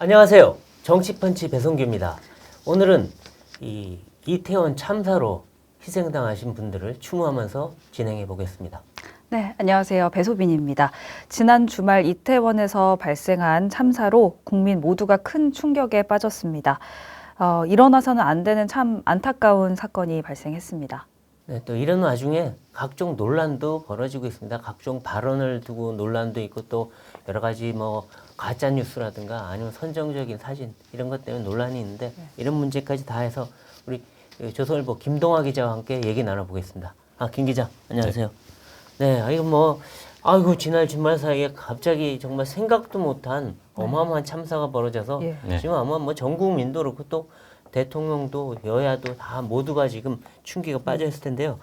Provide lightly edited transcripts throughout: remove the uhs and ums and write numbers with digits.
안녕하세요. 정치펀치 배성규입니다. 오늘은 이 이태원 참사로 희생당하신 분들을 추모하면서 진행해 보겠습니다. 네, 안녕하세요. 배소빈입니다. 지난 주말 이태원에서 발생한 참사로 국민 모두가 큰 충격에 빠졌습니다. 일어나서는 안 되는 참 안타까운 사건이 발생했습니다. 네, 또 이런 와중에 각종 논란도 벌어지고 있습니다. 각종 발언을 두고 논란도 있고 또 여러 가지 뭐 가짜 뉴스라든가 아니면 선정적인 사진 이런 것 때문에 논란이 있는데 이런 문제까지 다 해서 우리 조선일보 김동아 기자와 함께 얘기 나눠보겠습니다. 김 기자, 안녕하세요. 네, 아이고 지난 주말 사이에 갑자기 정말 생각도 못한 어마어마한 참사가 벌어져서 지금 아마 뭐 전 국민도 그렇고 또 대통령도 여야도 다 모두가 지금 충격에 빠져 있을 텐데요.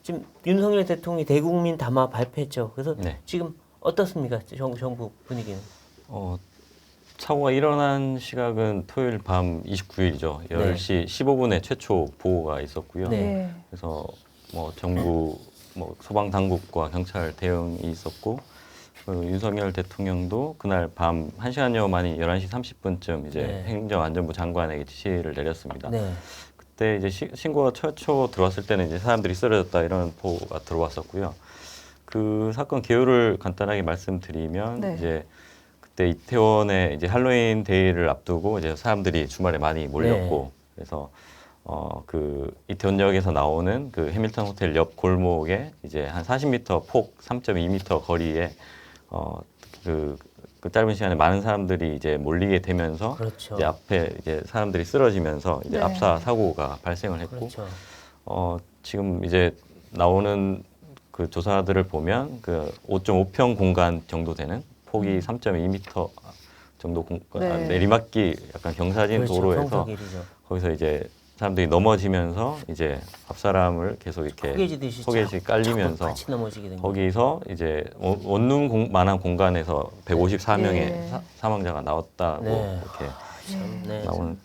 지금 윤석열 대통령이 대국민 담화 발표했죠. 그래서 지금 어떻습니까? 정부 분위기는? 사고가 일어난 시각은 토요일 밤 29일이죠. 10시 15분에 최초 보고가 있었고요. 그래서 정부 소방 당국과 경찰 대응이 있었고 윤석열 대통령도 그날 밤 1시간여 만인 11시 30분쯤 이제 행정안전부 장관에게 지시를 내렸습니다. 그때 이제 신고가 최초 들어왔을 때는 이제 사람들이 쓰러졌다 이런 보고가 들어왔었고요. 그 사건 개요를 간단하게 말씀드리면 이제 그때 이태원에 이제 할로윈 데이를 앞두고 이제 사람들이 주말에 많이 몰렸고 그래서 그 이태원역에서 나오는 그 해밀턴 호텔 옆 골목에 이제 한 40m 폭 3.2m 거리에 그 짧은 시간에 많은 사람들이 이제 몰리게 되면서 이제 앞에 이제 사람들이 쓰러지면서 이제 압사 사고가 발생을 했고 지금 이제 나오는 그 조사들을 보면 그 5.5평 공간 정도 되는 폭이 3.2m 정도 내리막길 약간 경사진 도로에서 거기서 이제 사람들이 넘어지면서 이제 앞사람을 계속 이렇게 호개지 깔리면서 거기서 이제 원룸만한 공간에서 154명의 사망자가 나왔다고 이렇게 나오는.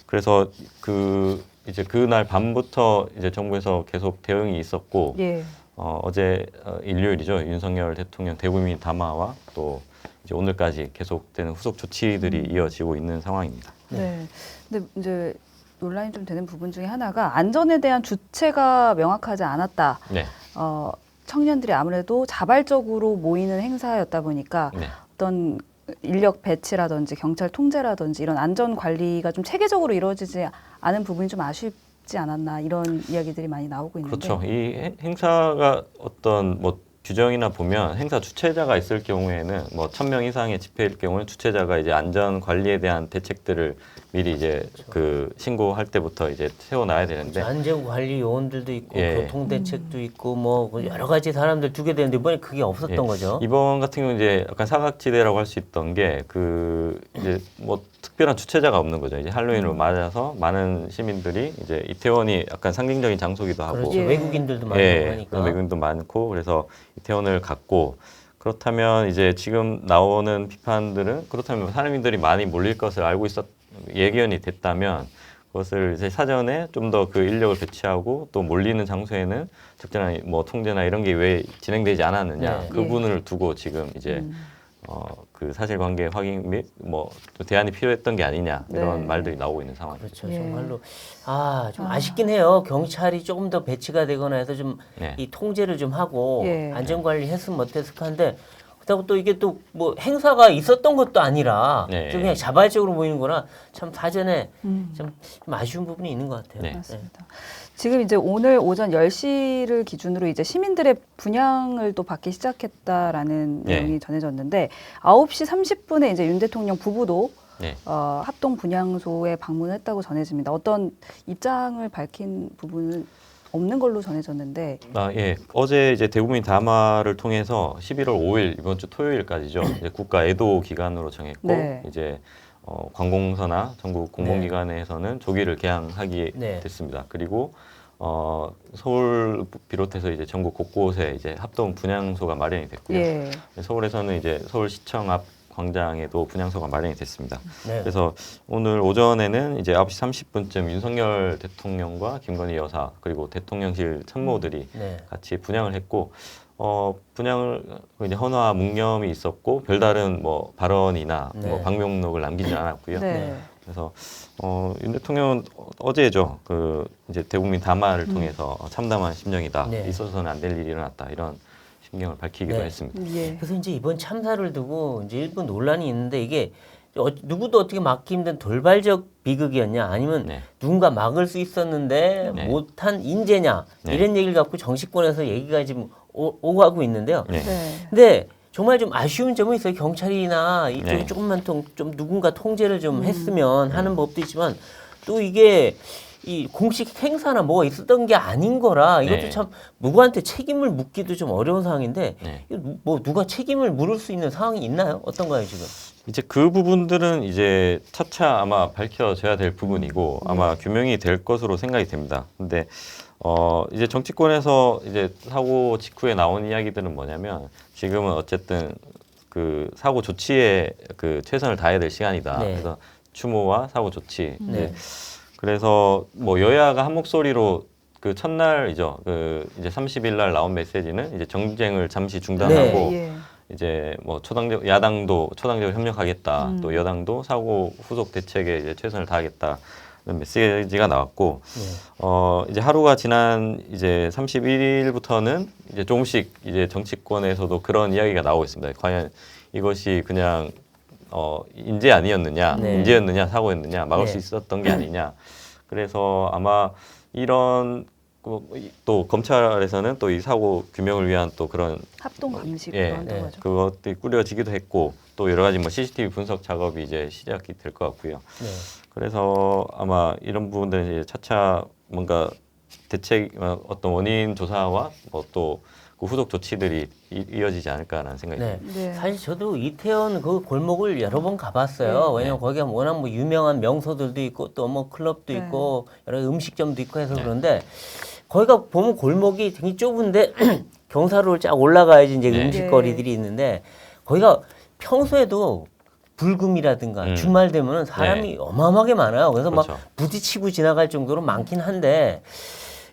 그래서 그 이제 그날 밤부터 이제 정부에서 계속 대응이 있었고 어제 일요일이죠. 윤석열 대통령 대국민 담화와 또 이제 오늘까지 계속되는 후속 조치들이 이어지고 있는 상황입니다. 근데 이제 논란이 좀 되는 부분 중에 하나가 안전에 대한 주체가 명확하지 않았다. 청년들이 아무래도 자발적으로 모이는 행사였다 보니까 어떤 인력 배치라든지 경찰 통제라든지 이런 안전 관리가 좀 체계적으로 이루어지지 않은 부분이 좀 아쉽지 않았나 이런 이야기들이 많이 나오고 있는데. 그렇죠. 이 행사가 어떤 규정이나 보면 행사 주최자가 있을 경우에는 1000명 이상의 집회일 경우는 주최자가 이제 안전 관리에 대한 대책들을 미리 이제 그 신고할 때부터 이제 세워놔야 되는데 안전 관리 요원들도 있고 교통 대책도 있고 여러 가지 사람들 두게 되는데 이번에 그게 없었던 거죠. 이번 같은 경우 이제 약간 사각지대라고 할 수 있던 게 그 이제 특별한 주최자가 없는 거죠. 이제 할로윈을 맞아서 많은 시민들이 이제 이태원이 약간 상징적인 장소기도 하고 외국인들도 많고 하니까 외국인도 많고 그래서 이태원을 갔고 그렇다면 이제 지금 나오는 비판들은 그렇다면 사람들이 많이 몰릴 것을 알고 예견이 됐다면 그것을 이제 사전에 좀 더 그 인력을 배치하고 또 몰리는 장소에는 적절한 통제나 이런 게 왜 진행되지 않았느냐 그 부분을 두고 지금 이제 그 사실관계 확인 및 또 대안이 필요했던 게 아니냐 이런 말들이 나오고 있는 상황입니다. 그렇죠. 정말로 좀 아쉽긴 해요. 경찰이 조금 더 배치가 되거나 해서 좀 이 통제를 좀 하고 안전관리 했으면 어땠을 한데 그렇다고 또 이게 또 행사가 있었던 것도 아니라 좀 그냥 자발적으로 모이는 거라 참 사전에 좀 아쉬운 부분이 있는 것 같아요. 맞습니다. 지금 이제 오늘 오전 10시를 기준으로 이제 시민들의 분향을 또 받기 시작했다라는 내용이 전해졌는데 9시 30분에 이제 윤 대통령 부부도 합동 분향소에 방문했다고 전해집니다. 어떤 입장을 밝힌 부분은 없는 걸로 전해졌는데. 어제 이제 대국민 담화를 통해서 11월 5일 이번 주 토요일까지죠. 이제 국가 애도 기간으로 정했고 이제 관공서나 전국 공공기관에서는 조기를 개항하게 됐습니다. 그리고 서울 비롯해서 이제 전국 곳곳에 이제 합동 분향소가 마련이 됐고요. 서울에서는 이제 서울시청 앞 광장에도 분향소가 마련이 됐습니다. 그래서 오늘 오전에는 이제 9시 30분쯤 윤석열 대통령과 김건희 여사 그리고 대통령실 참모들이 같이 분향을 했고 분양을 이제 헌화 묵념이 있었고 별다른 뭐 발언이나 뭐 방명록을 남기지 않았고요. 그래서 윤 대통령은 어제죠. 그 이제 대국민 담화를 통해서 참담한 심정이다. 있어서는 안 될 일이 일어났다. 이런 심경을 밝히기도 했습니다. 그래서 이제 이번 참사를 두고 이제 일부 논란이 있는데 이게 누구도 어떻게 막기 힘든 돌발적 비극이었냐 아니면 누군가 막을 수 있었는데 못한 인재냐 이런 얘기를 갖고 정치권에서 얘기가 지금 오고 하고 있는데요. 근데 정말 좀 아쉬운 점은 있어요. 경찰이나 이쪽이 조금만 좀 누군가 통제를 좀 했으면 하는 법도 있지만 또 이게 이 공식 행사나 뭐가 있었던 게 아닌 거라 이것도 참 누구한테 책임을 묻기도 좀 어려운 상황인데 뭐 누가 책임을 물을 수 있는 상황이 있나요? 어떤가요 지금? 이제 그 부분들은 이제 차차 아마 밝혀져야 될 부분이고 아마 규명이 될 것으로 생각이 됩니다. 근데 이제 정치권에서 이제 사고 직후에 나온 이야기들은 뭐냐면 지금은 어쨌든 그 사고 조치에 그 최선을 다해야 될 시간이다. 그래서 추모와 사고 조치. 그래서 뭐 여야가 한 목소리로 그 첫날이죠. 그 이제 30일 날 나온 메시지는 이제 정쟁을 잠시 중단하고 이제 뭐 야당도 초당적으로 협력하겠다. 또 여당도 사고 후속 대책에 이제 최선을 다하겠다. 메시지가 나왔고 이제 하루가 지난 이제 31일부터는 이제 조금씩 이제 정치권에서도 그런 이야기가 나오고 있습니다. 과연 이것이 그냥 인재 아니었느냐, 인재였느냐, 사고였느냐, 막을 수 있었던 게 아니냐. 그래서 아마 이런 또 검찰에서는 또 이 사고 규명을 위한 또 그런 합동 감식을 한다고 하죠. 그것들이 꾸려지기도 했고 또 여러 가지 뭐 CCTV 분석 작업이 이제 시작이 될 것 같고요. 그래서 아마 이런 부분들은 이제 차차 뭔가 대책 어떤 원인 조사와 뭐 또 그 후속 조치들이 이어지지 않을까라는 생각이 듭니다. 사실 저도 이태원 그 골목을 여러 번 가봤어요. 왜냐면 거기가 워낙 뭐 유명한 명소들도 있고 또 뭐 클럽도 있고 여러 음식점도 있고 해서 그런데 거기가 보면 골목이 되게 좁은데 경사로를 쫙 올라가야지 이제 음식거리들이 있는데 거기가 평소에도 불금이라든가 주말 되면 사람이 어마어마하게 많아요. 그래서 막 부딪히고 지나갈 정도로 많긴 한데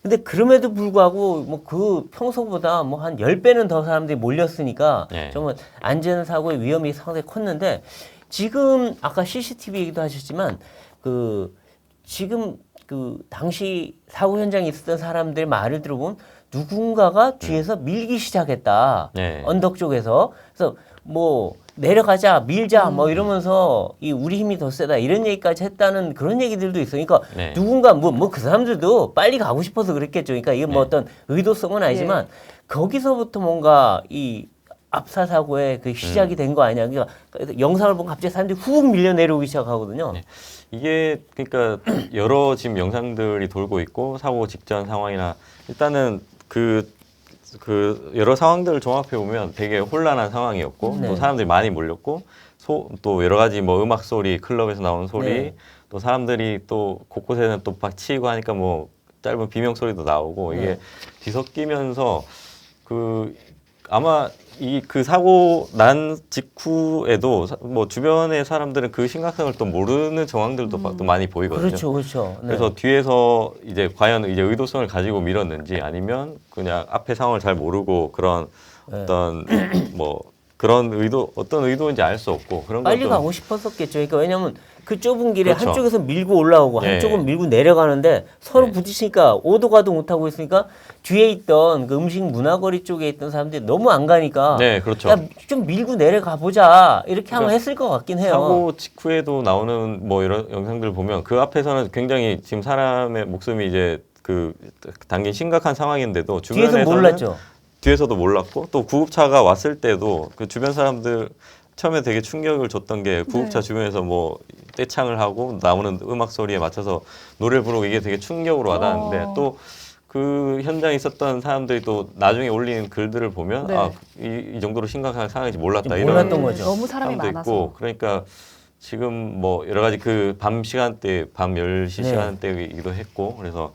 근데 그럼에도 불구하고 뭐 그 평소보다 뭐 한 10배는 더 사람들이 몰렸으니까 정말 안전사고의 위험이 상당히 컸는데 지금 아까 CCTV 얘기도 하셨지만 그 지금 그 당시 사고 현장에 있었던 사람들 말을 들어보면 누군가가 뒤에서 밀기 시작했다. 언덕 쪽에서. 그래서 뭐 내려가자, 밀자, 뭐 이러면서 이 우리 힘이 더 세다 이런 얘기까지 했다는 그런 얘기들도 있어요. 그러니까 누군가 뭐 그 사람들도 빨리 가고 싶어서 그랬겠죠. 그러니까 이게 뭐 어떤 의도성은 아니지만 거기서부터 뭔가 이 압사 사고의 그 시작이 된 거 아니야. 그러니까 영상을 보면 갑자기 사람들이 훅 밀려 내려오기 시작하거든요. 이게 그러니까 여러 지금 영상들이 돌고 있고 사고 직전 상황이나 일단은 그 여러 상황들을 종합해 보면 되게 혼란한 상황이었고 또 사람들이 많이 몰렸고 또 여러 가지 뭐 음악 소리, 클럽에서 나오는 소리, 또 사람들이 또 곳곳에는 또 박치고 하니까 뭐 짧은 비명 소리도 나오고 이게 뒤섞이면서 그 아마 그 사고 난 직후에도 뭐 주변의 사람들은 그 심각성을 또 모르는 정황들도 또 많이 보이거든요. 그렇죠. 그래서 뒤에서 이제 과연 이제 의도성을 가지고 밀었는지 아니면 그냥 앞에 상황을 잘 모르고 그런 어떤 뭐 그런 어떤 의도인지 알 수 없고 그런 빨리 가고 싶었었겠죠. 그러니까 왜냐하면 그 좁은 길에 한쪽에서 밀고 올라오고 한쪽은 밀고 내려가는데 서로 부딪히니까 오도 가도 못하고 있으니까 뒤에 있던 그 음식 문화거리 쪽에 있던 사람들이 너무 안 가니까 야, 좀 밀고 내려가 보자 이렇게 한번 했을 것 같긴 해요. 사고 직후에도 나오는 뭐 이런 영상들 보면 그 앞에서는 굉장히 지금 사람의 목숨이 이제 그 당긴 심각한 상황인데도 주변에서는 몰랐죠. 뒤에서도 몰랐고 또 구급차가 왔을 때도 그 주변 사람들 처음에 되게 충격을 줬던 게 구급차 주변에서 뭐 떼창을 하고 나오는 음악 소리에 맞춰서 노래를 부르고 이게 되게 충격으로 와닿았는데 또 그 현장에 있었던 사람들이 또 나중에 올린 글들을 보면 이 정도로 심각한 상황인지 몰랐다 이런 거죠. 너무 사람이 많아서. 있고 그러니까 지금 뭐 여러 가지 그 밤 시간대 밤 10시 시간대이기도 했고 그래서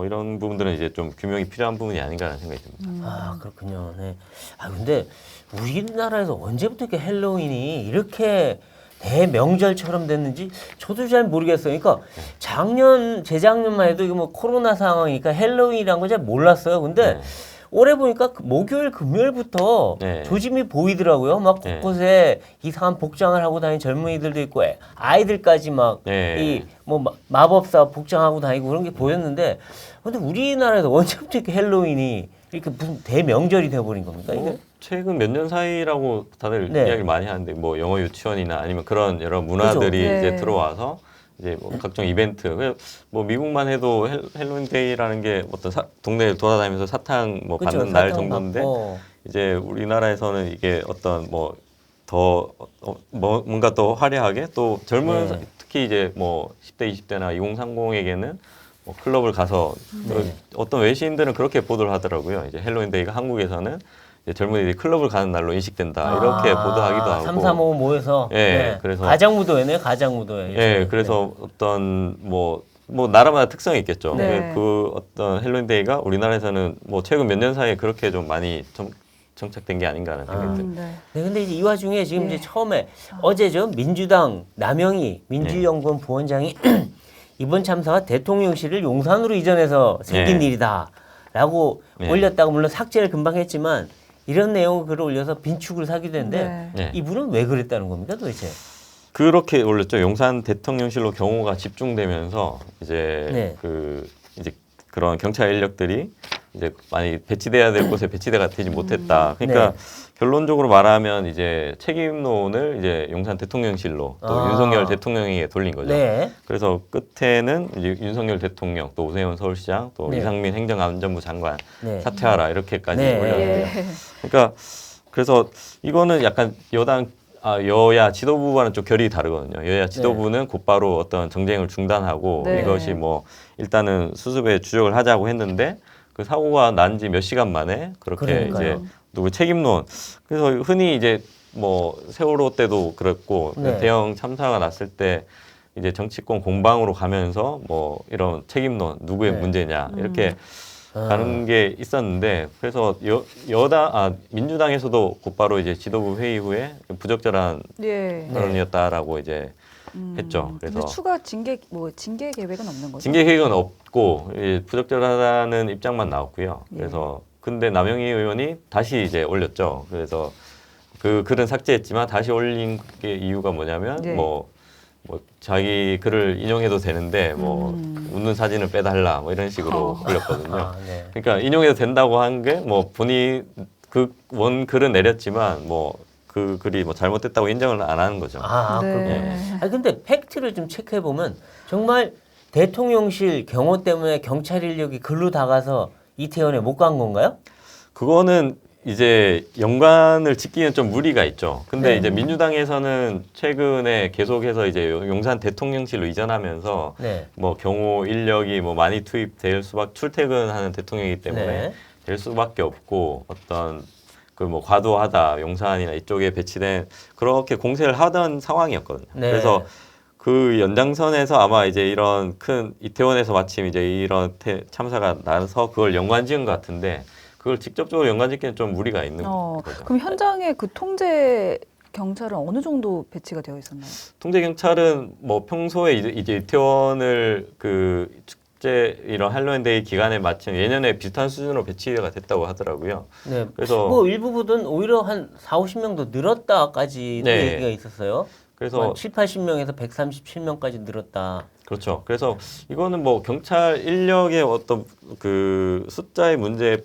이런 부분들은 이제 좀 규명이 필요한 부분이 아닌가라는 생각이 듭니다. 아, 그렇군요. 네. 아, 근데 우리나라에서 언제부터 이렇게 헬로윈이 이렇게 대명절처럼 됐는지 저도 잘 모르겠어요. 그러니까 재작년만 해도 이거 뭐 코로나 상황이니까 헬로윈이란 거 잘 몰랐어요. 근데 올해 보니까 목요일, 금요일부터 네. 조짐이 보이더라고요. 막 네. 곳곳에 이상한 복장을 하고 다니는 젊은이들도 있고 아이들까지 막 이 네. 뭐 마법사 복장하고 다니고 그런 게 보였는데 근데 우리나라에서 언제부터 이렇게 헬로윈이 이렇게 무슨 대명절이 돼버린 겁니까 이게? 최근 몇 년 사이라고 다들 네. 이야기를 많이 하는데 뭐 영어 유치원이나 아니면 그런 여러 문화들이 그죠. 이제 네. 들어와서 이제 뭐 각종 이벤트, 뭐 미국만 해도 헬로윈 데이라는 게 어떤 동네에 돌아다니면서 사탕 뭐 그쵸, 받는 날 사탕 정도인데 받고. 이제 우리나라에서는 이게 어떤 뭐 더 뭔가 더 화려하게 또 젊은 네. 특히 이제 뭐 10대, 20대나 2030에게는 뭐 클럽을 가서 네. 어떤 외신들은 그렇게 보도를 하더라고요. 이제 헬로윈 데이가 한국에서는 이제 젊은이들이 클럽을 가는 날로 인식된다 이렇게 보도하기도 하고. 3, 4, 5 모여서 예, 그래서 가장무도회네요. 가장무도회. 예, 그래서 어떤 뭐 나라마다 특성이 있겠죠. 네. 그 어떤 헬로윈 데이가 우리나라에서는 뭐 최근 몇 년 사이에 그렇게 좀 많이 정착된 게 아닌가 하는 생각이 듭니다. 네. 네, 근데 이제 이 와중에 지금 예. 이제 처음에 어제죠 민주당 남영희 민주연구원 부원장이 이번 참사가 대통령실을 용산으로 이전해서 생긴 네. 일이다라고 네. 올렸다고 물론 삭제를 금방 했지만 이런 내용을 글을 올려서 빈축을 사기도 했는데 네. 네. 이분은 왜 그랬다는 겁니까 도대체? 그렇게 올렸죠. 용산 대통령실로 경호가 집중되면서 이제 네. 이제 그런 경찰 인력들이 이제 많이 배치돼야 될 곳에 배치가 되지 못했다. 그러니까 네. 결론적으로 말하면 이제 책임론을 이제 용산 대통령실로 또 윤석열 대통령에게 돌린 거죠. 네. 그래서 끝에는 이제 윤석열 대통령 또 오세훈 서울시장 또 네. 이상민 행정안전부 장관 네. 사퇴하라 이렇게까지 네. 올렸는데요. 예. 그러니까 그래서 이거는 약간 여야 지도부와는 좀 결이 다르거든요. 여야 지도부는 곧바로 어떤 정쟁을 중단하고 네. 이것이 뭐 일단은 수습에 주력을 하자고 했는데 그 사고가 난 지 몇 시간 만에 그렇게 그러니까요. 이제 누구 책임론. 그래서 흔히 이제 뭐 세월호 때도 그랬고 네. 대형 참사가 났을 때 이제 정치권 공방으로 가면서 뭐 이런 책임론 누구의 네. 문제냐 이렇게 아. 가는 게 있었는데 그래서 민주당에서도 곧바로 이제 지도부 회의 후에 부적절한 예. 발언이었다라고 이제 했죠. 근데 그래서 추가 징계 계획은 없는 거죠? 징계 계획은 없고 부적절하다는 입장만 나왔고요. 그래서 근데 남영희 의원이 다시 이제 올렸죠. 그래서 그 글은 삭제했지만 다시 올린 게 이유가 뭐냐면 네. 뭐 자기 글을 인용해도 되는데 뭐 웃는 사진을 빼달라 뭐 이런 식으로 올렸거든요. 아, 네. 그러니까 인용해도 된다고 한 게 뭐 본인 그 원 글은 내렸지만 뭐 그 글이 뭐 잘못됐다고 인정을 안 하는 거죠. 아, 네. 그렇군요. 아 근데 팩트를 좀 체크해 보면 정말 대통령실 경호 때문에 경찰 인력이 글로 다가서 이태원에 못 간 건가요? 그거는 이제 연관을 짓기는 좀 무리가 있죠. 근데 네. 이제 민주당에서는 최근에 계속해서 이제 용산 대통령실로 이전하면서 네. 뭐 경호 인력이 뭐 많이 투입될 출퇴근하는 대통령이기 때문에 네. 될 수밖에 없고 어떤 그 뭐 과도하다 용산이나 이쪽에 배치된 그렇게 공세를 하던 상황이었거든요. 네. 그래서 그 연장선에서 아마 이제 이런 큰 이태원에서 마침 이제 이런 참사가 나서 그걸 연관지은 것 같은데 그걸 직접적으로 연관짓기는 좀 무리가 있는 거죠. 그럼 현장에 그 통제 경찰은 어느 정도 배치가 되어 있었나요? 통제 경찰은 뭐 평소에 이제 이태원을 그 축제 이런 할로윈데이 기간에 마침 예년에 비슷한 수준으로 배치가 됐다고 하더라고요. 네. 그래서 뭐 일부 부분 오히려 한 4, 50명 더 늘었다까지 네. 얘기가 있었어요. 그래서 7, 80명에서 137명까지 늘었다. 그렇죠. 그래서 이거는 뭐 경찰 인력의 어떤 그 숫자의 문제를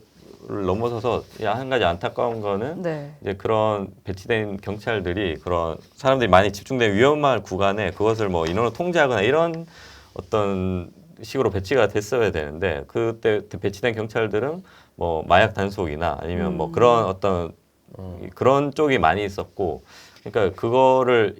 넘어서서 한 가지 안타까운 거는 네. 이제 그런 배치된 경찰들이 그런 사람들이 많이 집중된 위험한 구간에 그것을 뭐 인원을 통제하거나 이런 어떤 식으로 배치가 됐어야 되는데 그때 배치된 경찰들은 뭐 마약 단속이나 아니면 뭐 그런 어떤 그런 쪽이 많이 있었고 그러니까 그거를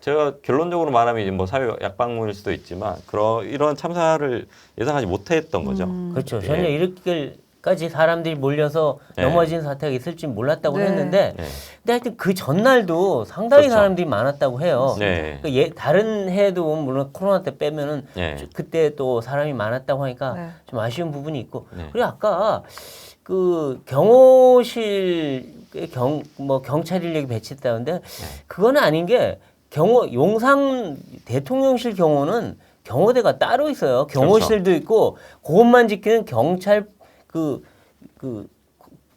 제가 결론적으로 말하면 이제 뭐 사회 약방문일 수도 있지만 이런 참사를 예상하지 못했던 거죠. 그렇죠. 예. 전혀 이렇게까지 사람들이 몰려서 네. 넘어진 사태가 있을 줄 몰랐다고 네. 했는데 네. 근데 하여튼 그 전날도 상당히 그렇죠. 사람들이 많았다고 해요. 네. 그러니까 다른 해도 물론 코로나 때 빼면은 네. 그때 또 사람이 많았다고 하니까 네. 좀 아쉬운 부분이 있고 네. 그리고 아까 그 경호실 경찰 인력이 배치했다는데 그거는 아닌 게 용산 대통령실 경호는 경호대가 따로 있어요. 경호실도 있고 그것만 지키는 경찰 그 그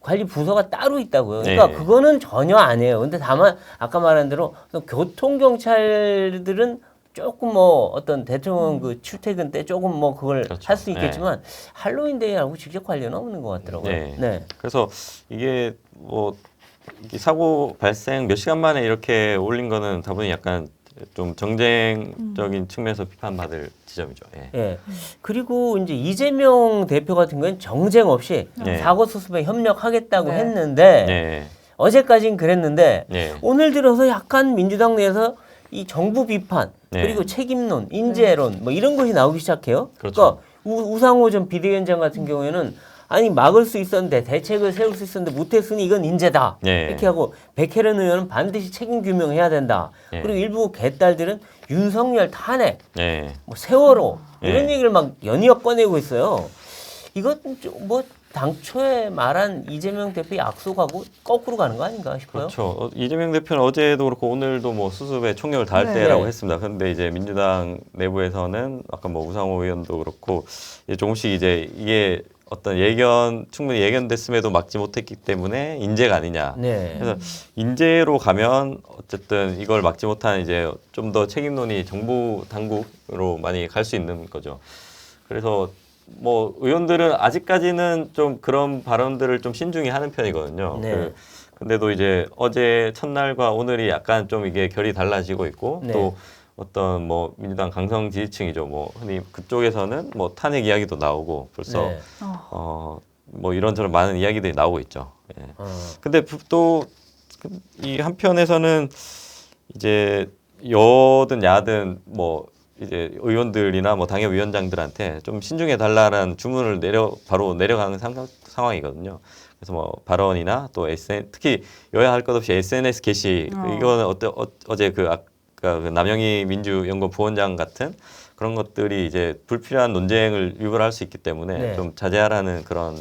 관리 부서가 따로 있다고요. 그러니까 네. 그거는 전혀 안 해요. 근데 다만 아까 말한 대로 교통 경찰들은 조금 뭐 어떤 대통령 그 출퇴근 때 조금 뭐 그걸 그렇죠. 할 수 있겠지만 할로윈 데이하고 직접 관련은 없는 것 같더라고요. 네. 네. 그래서 이게 뭐 이게 사고 발생 몇 시간 만에 이렇게 올린 거는 다분히 약간 좀 정쟁적인 측면에서 비판받을 지점이죠. 예. 예. 그리고 이제 이재명 대표 같은 경우는 정쟁 없이 네. 사고 수습에 협력하겠다고 네. 했는데 네. 어제까지는 그랬는데 네. 오늘 들어서 약간 민주당 내에서 이 정부 비판 네. 그리고 책임론, 인재론 뭐 이런 것이 나오기 시작해요. 그렇죠. 그러니까 우상호 전 비대위원장 같은 경우에는 아니 막을 수 있었는데 대책을 세울 수 있었는데 못했으니 이건 인재다. 네. 이렇게 하고 백혜련 의원은 반드시 책임 규명해야 된다. 네. 그리고 일부 개딸들은 윤석열 탄핵, 네. 뭐 세월호 이런 네. 얘기를 막 연이어 꺼내고 있어요. 이것은 뭐 당초에 말한 이재명 대표의 약속하고 거꾸로 가는 거 아닌가 싶어요. 그렇죠. 이재명 대표는 어제도 그렇고 오늘도 뭐 수습에 총력을 다할 네. 때라고 했습니다. 그런데 이제 민주당 내부에서는 아까 뭐 우상호 의원도 그렇고 이제 조금씩 이제 이게 어떤 충분히 예견됐음에도 막지 못했기 때문에 인재가 아니냐. 네. 그래서 인재로 가면 어쨌든 이걸 막지 못한 이제 좀 더 책임론이 정부 당국으로 많이 갈 수 있는 거죠. 그래서 뭐 의원들은 아직까지는 좀 그런 발언들을 좀 신중히 하는 편이거든요. 네. 근데도 이제 어제 첫날과 오늘이 약간 좀 이게 결이 달라지고 있고 네. 또 어떤 뭐 민주당 강성 지지층이죠. 뭐 흔히 그쪽에서는 뭐 탄핵 이야기도 나오고 벌써 네. 뭐 이런저런 많은 이야기들이 나오고 있죠. 예. 근데 또 이 한편에서는 이제 여든 야든 뭐 이제 의원들이나 뭐 당협위원장들한테 좀 신중해 달라는 주문을 바로 내려가는 상황이거든요. 그래서 뭐 발언이나 또 특히 여야 할 것 없이 SNS 게시 이거는 어제 아까 그 남영희 민주연구원 부원장 같은 그런 것들이 이제 불필요한 논쟁을 유발할 수 있기 때문에 네. 좀 자제하라는 그런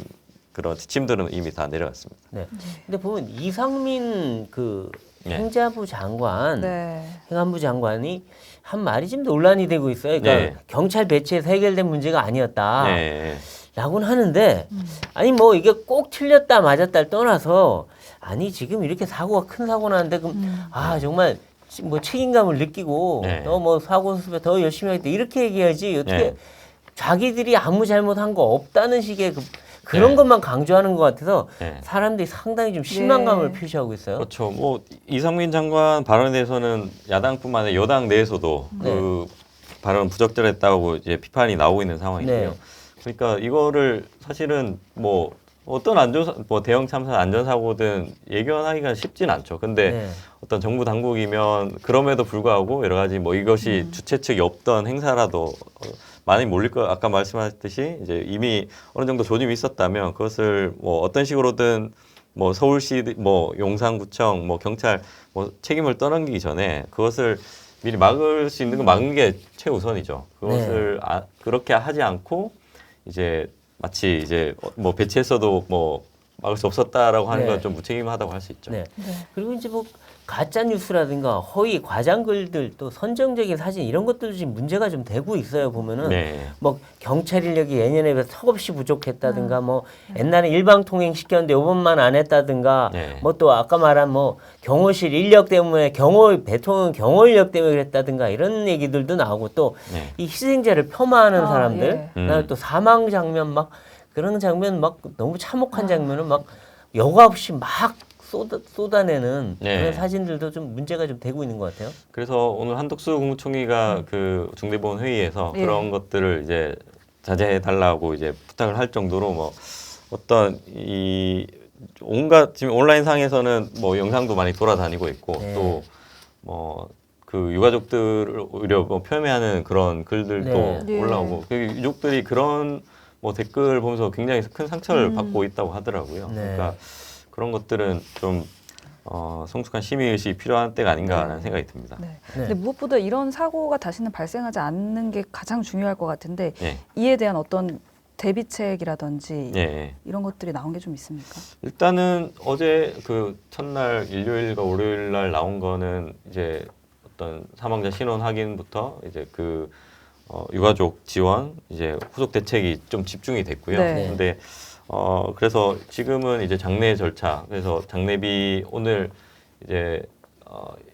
지침들은 이미 다 내려갔습니다. 네. 근데 보면 이상민 그 네. 행자부 장관, 네. 행안부 장관이 한 말이 지금 논란이 되고 있어요. 그러니까 네. 경찰 배치에서 해결된 문제가 아니었다. 네. 라고는 하는데 아니 뭐 이게 꼭 틀렸다 맞았다를 떠나서 아니 지금 이렇게 사고가 큰 사고 나는데 그럼 아 정말 뭐 책임감을 느끼고 네. 너 뭐 사고 수습에 더 열심히 하겠다 이렇게 얘기해야지 어떻게 네. 자기들이 아무 잘못한 거 없다는 식의 그런 네. 것만 강조하는 것 같아서 네. 사람들이 상당히 좀 실망감을 네. 표시하고 있어요. 그렇죠. 뭐 이상민 장관 발언에 대해서는 야당뿐만 아니라 여당 내에서도 그 발언 부적절했다고 이제 비판이 나오고 있는 상황이고요. 네. 그러니까 이거를 사실은 뭐 어떤 뭐 대형 참사 안전사고든 예견하기가 쉽진 않죠. 근데 네. 어떤 정부 당국이면 그럼에도 불구하고 여러 가지 뭐 이것이 주최 측이 없던 행사라도 많이 몰릴 거 아까 말씀하셨듯이 이제 이미 어느 정도 조짐이 있었다면 그것을 뭐 어떤 식으로든 뭐 서울시 뭐 용산구청 뭐 경찰 뭐 책임을 떠넘기기 전에 그것을 미리 막을 수 있는 거 막는 게 최우선이죠. 그것을 그렇게 하지 않고 이제 마치 이제 뭐 배치했어도 뭐 막을 수 없었다라고 하는 네. 건 좀 무책임하다고 할 수 있죠. 네. 그리고 이제 뭐 가짜 뉴스라든가 허위 과장 글들 또 선정적인 사진 이런 것들도 지금 문제가 좀 되고 있어요. 보면은 네. 뭐 경찰 인력이 예년에 비해서 턱없이 부족했다든가 뭐 옛날에 일방통행 시켰는데 이번만 안 했다든가 네. 뭐 또 아까 말한 뭐 경호실 인력 때문에 대통령 경호 인력 때문에 그랬다든가 이런 얘기들도 나오고 또 이 네. 희생자를 폄하하는 사람들 예. 그다음에 또 사망 장면 막 그런 장면 막 너무 참혹한 장면을 막 여과 없이 막 쏟아내는 네. 그런 사진들도 좀 문제가 좀 되고 있는 것 같아요. 그래서 오늘 한덕수 국무총리가 그 중대본 회의에서 예. 그런 것들을 이제 자제해 달라고 이제 부탁을 할 정도로 뭐 어떤 이 온갖 지금 온라인 상에서는 뭐 영상도 많이 돌아다니고 있고 네. 또 뭐 그 유가족들을 오히려 뭐 폄훼하는 그런 글들도 네. 네. 올라오고 그 유족들이 그런 뭐 댓글 보면서 굉장히 큰 상처를 받고 있다고 하더라고요. 네. 그러니까 그런 것들은 좀 성숙한 심의 의식이 필요한 때가 아닌가라는 생각이 듭니다. 네. 근데 무엇보다 이런 사고가 다시는 발생하지 않는 게 가장 중요할 것 같은데 예. 이에 대한 어떤 대비책이라든지 예. 이런 것들이 나온 게 좀 있습니까? 일단은 어제 그 첫날 일요일과 월요일 날 나온 거는 이제 어떤 사망자 신원 확인부터 이제 유가족 지원 이제 후속 대책이 좀 집중이 됐고요. 네. 근데 그래서 지금은 이제 장례 절차, 그래서 장례비 오늘 이제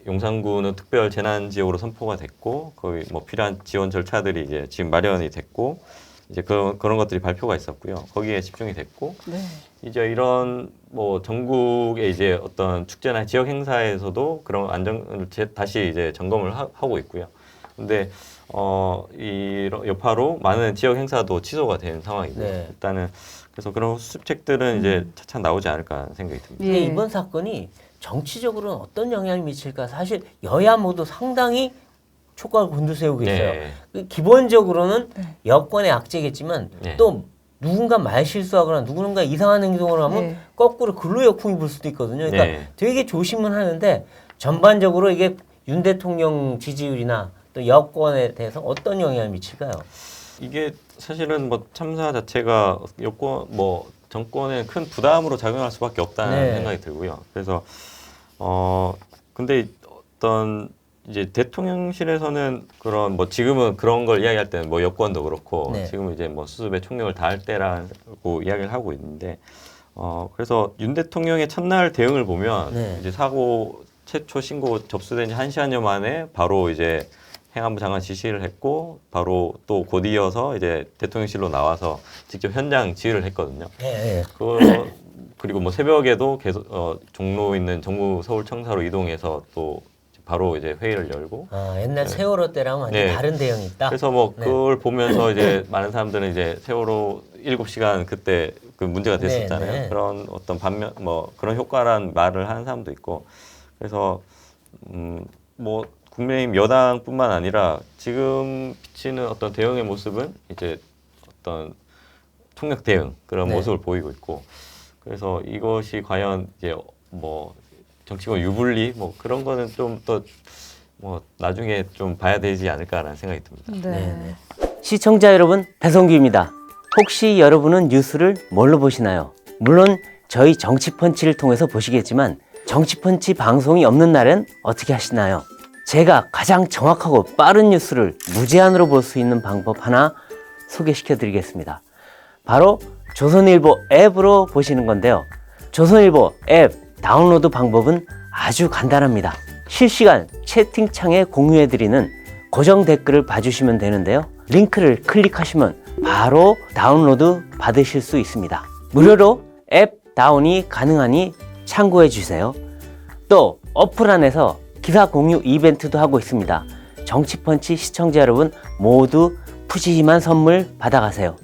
용산구는 특별 재난 지역으로 선포가 됐고 거의 뭐 필요한 지원 절차들이 이제 지금 마련이 됐고 이제 그런 것들이 발표가 있었고요. 거기에 집중이 됐고 네. 이제 이런 뭐 전국의 이제 어떤 축제나 지역 행사에서도 그런 안전을 다시 이제 점검을 하고 있고요. 근데 이 여파로 많은 지역 행사도 취소가 된 상황이고요. 네. 일단은 그래서 그런 수습책들은 이제 차차 나오지 않을까 생각이 듭니다. 근데 이번 사건이 정치적으로는 어떤 영향을 미칠까? 사실 여야 모두 상당히 촉각을 곤두세우고 있어요. 네. 기본적으로는 네. 여권의 악재겠지만 네. 또 누군가 말 실수하거나 누군가 이상한 행동을 하면 네. 거꾸로 근로 역풍이 불 수도 있거든요. 그러니까 네. 되게 조심은 하는데 전반적으로 이게 윤 대통령 지지율이나 또 여권에 대해서 어떤 영향을 미칠까요? 이게 사실은 뭐 참사 자체가 여권 뭐 정권에 큰 부담으로 작용할 수밖에 없다는 네. 생각이 들고요. 그래서 근데 어떤 이제 대통령실에서는 그런 뭐 지금은 그런 걸 이야기할 때는 뭐 여권도 그렇고 네. 지금은 이제 뭐 수습에 총력을 다할 때라고 이야기를 하고 있는데 그래서 윤 대통령의 첫날 대응을 보면 네. 이제 사고 최초 신고 접수된 지 1시간여 만에 바로 이제 행안부 장관 지시를 했고 바로 또 곧 이어서 이제 대통령실로 나와서 직접 현장 지휘를 했거든요. 네. 그리고 뭐 새벽에도 계속 종로 있는 정부 서울 청사로 이동해서 또 바로 이제 회의를 열고. 옛날 세월호 때랑 완전 네. 다른 대응이 있다. 그래서 뭐 네. 그걸 보면서 이제 많은 사람들은 이제 세월호 7시간 그때 그 문제가 됐었잖아요. 네, 네. 그런 어떤 반면 뭐 그런 효과란 말을 하는 사람도 있고. 그래서 뭐 국민의힘 여당뿐만 아니라 지금 비치는 어떤 대응의 모습은 이제 어떤 총력 대응 그런 네. 모습을 보이고 있고. 그래서 이것이 과연 이제 뭐 정치권 유불리 뭐 그런 거는 좀 더 뭐 나중에 좀 봐야 되지 않을까라는 생각이 듭니다. 네. 시청자 여러분, 배성규입니다. 혹시 여러분은 뉴스를 뭘로 보시나요? 물론 저희 정치펀치를 통해서 보시겠지만 정치펀치 방송이 없는 날엔 어떻게 하시나요? 제가 가장 정확하고 빠른 뉴스를 무제한으로 볼 수 있는 방법 하나 소개시켜 드리겠습니다. 바로 조선일보 앱으로 보시는 건데요. 조선일보 앱 다운로드 방법은 아주 간단합니다. 실시간 채팅창에 공유해드리는 고정 댓글을 봐주시면 되는데요. 링크를 클릭하시면 바로 다운로드 받으실 수 있습니다. 무료로 앱 다운이 가능하니 참고해 주세요. 또 어플 안에서 기사 공유 이벤트도 하고 있습니다. 정치펀치 시청자 여러분 모두 푸짐한 선물 받아가세요.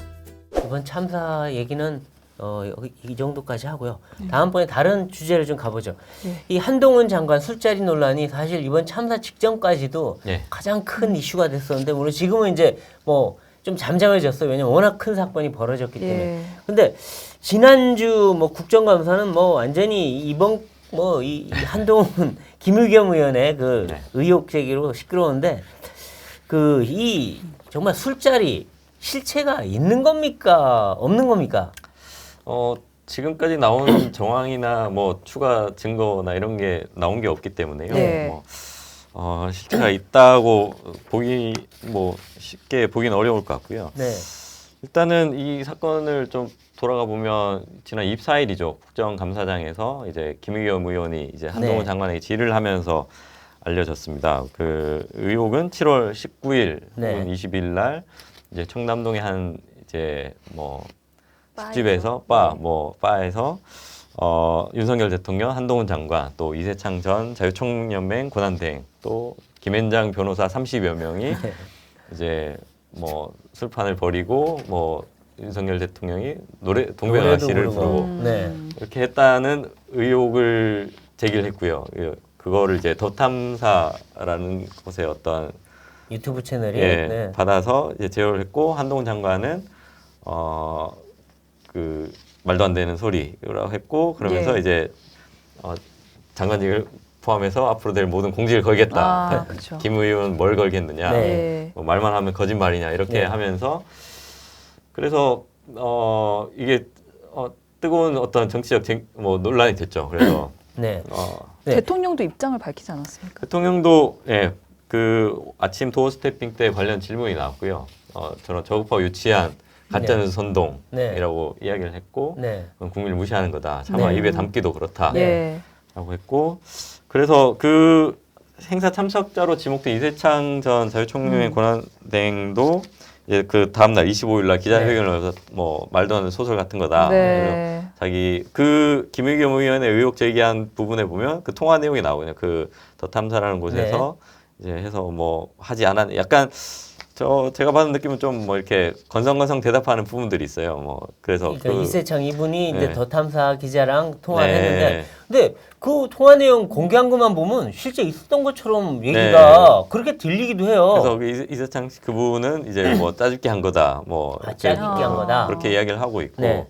이번 참사 얘기는 여기 이 정도까지 하고요. 다음번에 다른 주제를 좀 가보죠. 네. 이 한동훈 장관 술자리 논란이 사실 이번 참사 직전까지도 네. 가장 큰 이슈가 됐었는데 물론 지금은 이제 뭐 좀 잠잠해졌어요. 왜냐면 워낙 큰 사건이 벌어졌기 때문에. 예. 근데 지난주 뭐 국정감사는 뭐 완전히 이번 뭐 이 한동훈 김의겸 의원의 그 네. 의혹 제기로 시끄러운데 그 이 정말 술자리 실체가 있는 겁니까? 없는 겁니까? 지금까지 나온 정황이나 뭐 추가 증거나 이런 게 나온 게 없기 때문에요. 네. 실체가 있다고 보기 뭐 쉽게 보기는 어려울 것 같고요. 네. 일단은 이 사건을 좀 돌아가 보면 지난 24일이죠. 국정감사장에서 이제 김의겸 의원이 이제 한동훈 네. 장관에게 질의를 하면서 알려졌습니다. 그 의혹은 7월 19일 네. 혹은 20일 날 이제 청담동의 한 이제 뭐 바에서. 술집에서 바에서 윤석열 대통령, 한동훈 장관, 또 이세창 전 자유총연맹 권한대행, 또 김앤장 변호사 30여 명이 네. 이제 뭐 술판을 벌이고 뭐 윤석열 대통령이 노래도 동백아가씨를 부르고. 부르고 네. 이렇게 했다는 의혹을 제기를 했고요. 그거를 이제 더 탐사라는 곳에 어떤 유튜브 채널이 네. 받아서 이제 제어를 했고 한동훈 장관은 그 말도 안 되는 소리라고 했고 그러면서 예. 이제 장관직을 포함해서 앞으로 될 모든 공직을 걸겠다. 그렇죠. 김 의원 뭘 걸겠느냐. 네. 뭐 말만 하면 거짓말이냐 이렇게 네. 하면서 그래서 이게 뜨거운 어떤 정치적 뭐 논란이 됐죠. 그래서 네. 네. 대통령도 입장을 밝히지 않았습니까? 대통령도 그 아침 도어 스태핑 때 관련 질문이 나왔고요. 저는 저급하고 유치한 가짜뉴스 선동이라고 네. 이야기를 했고 네. 그건 국민을 무시하는 거다. 차마 입에 담기도 그렇다. 네. 라고 했고 그래서 그 행사 참석자로 지목된 이세창 전 자유총리의 권한대행도 이제 그 다음날 25일날 기자회견을 해서 뭐 말도 안 되는 소설 같은 거다. 네. 자기 그 김의겸 의원의 의혹 제기한 부분에 보면 그 통화 내용이 나오거든요. 그 더 탐사라는 곳에서 이제 해서 뭐 하지 않았 약간 제가 받은 느낌은 좀 뭐 이렇게 건성건성 대답하는 부분들이 있어요. 뭐 그래서 그러니까 이세창 이분이 네. 이제 더 탐사 기자랑 통화를 네. 했는데, 근데 그 통화 내용 공개한 것만 보면 실제 있었던 것처럼 얘기가 그렇게 들리기도 해요. 그래서 그 이세창 씨 그분은 이제 뭐 짜집기 한 거다. 뭐 짜깁기 한 거다. 그렇게 이야기를 하고 있고. 네.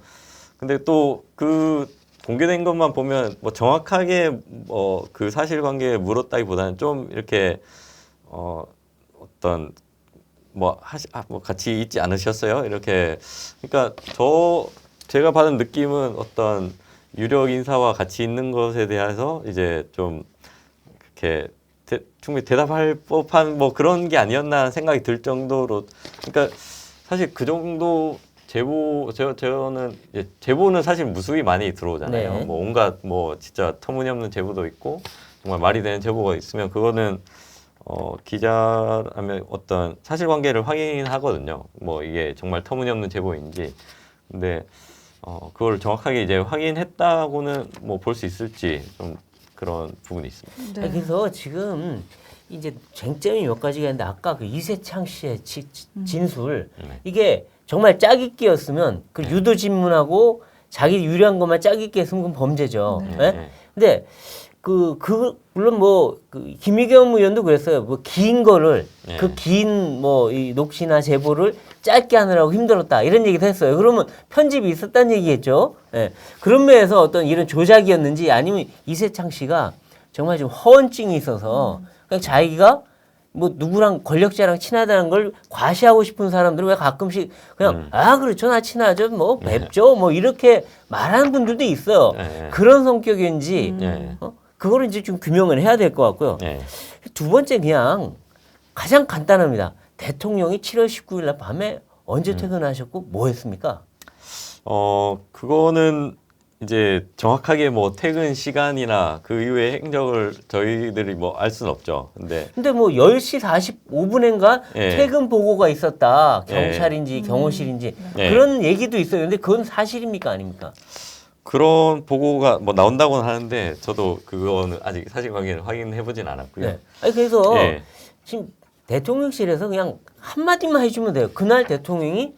근데 또 그 공개된 것만 보면 뭐 정확하게 뭐 그 사실관계에 물었다기보다는 좀 이렇게 어떤 뭐 같이 있지 않으셨어요? 이렇게 그러니까 제가 받은 느낌은 어떤 유력 인사와 같이 있는 것에 대해서 이제 좀 이렇게 충분히 대답할 법한 뭐 그런 게 아니었나 생각이 들 정도로 그러니까 사실 그 정도 저는 이제 제보는 사실 무수히 많이 들어오잖아요. 네. 뭐 온갖 뭐 진짜 터무니없는 제보도 있고 정말 말이 되는 제보가 있으면 그거는 기자라면 어떤 사실관계를 확인하거든요. 뭐 이게 정말 터무니없는 제보인지. 근데 그걸 정확하게 이제 확인했다고는 뭐 볼 수 있을지 좀 그런 부분이 있습니다. 네. 그래서 지금 이제 쟁점이 몇 가지가 있는데, 아까 그 이세창 씨의 진술, 이게 정말 짜깁기였으면 그 유도 질문하고 자기 유리한 것만 짜깁기 했으면 그건 범죄죠. 네? 근데 물론 그 김의겸 의원도 그랬어요. 뭐 긴 거를 그 긴 뭐 이 녹취나 제보를 짧게 하느라고 힘들었다 이런 얘기도 했어요. 그러면 편집이 있었다는 얘기겠죠. 예. 그런 면에서 어떤 이런 조작이었는지, 아니면 이세창 씨가 정말 좀 허언증이 있어서 그냥 자기가 뭐 누구랑 권력자랑 친하다는 걸 과시하고 싶은 사람들은 왜 가끔씩 그냥 그렇죠, 나 친하죠, 뭐 뵙죠, 뭐 이렇게 말하는 분들도 있어요. 그런 성격인지 그거를 이제 좀 규명을 해야 될 것 같고요. 두 번째, 그냥 가장 간단합니다. 대통령이 7월 19일 날 밤에 언제 퇴근하셨고 뭐 했습니까? 그거는 이제 정확하게 뭐 퇴근 시간이나 그 이후의 행적을 저희들이 뭐 알 수는 없죠. 근데 뭐 10시 45분인가 퇴근 보고가 있었다. 경찰인지 경호실인지 그런 얘기도 있어요. 근데 그건 사실입니까, 아닙니까? 그런 보고가 뭐 나온다고는 하는데 저도 그거는 아직 사실관계를 확인해보진 않았고요. 네. 아니 그래서 지금 대통령실에서 그냥 한마디만 해주면 돼요. 그날 대통령이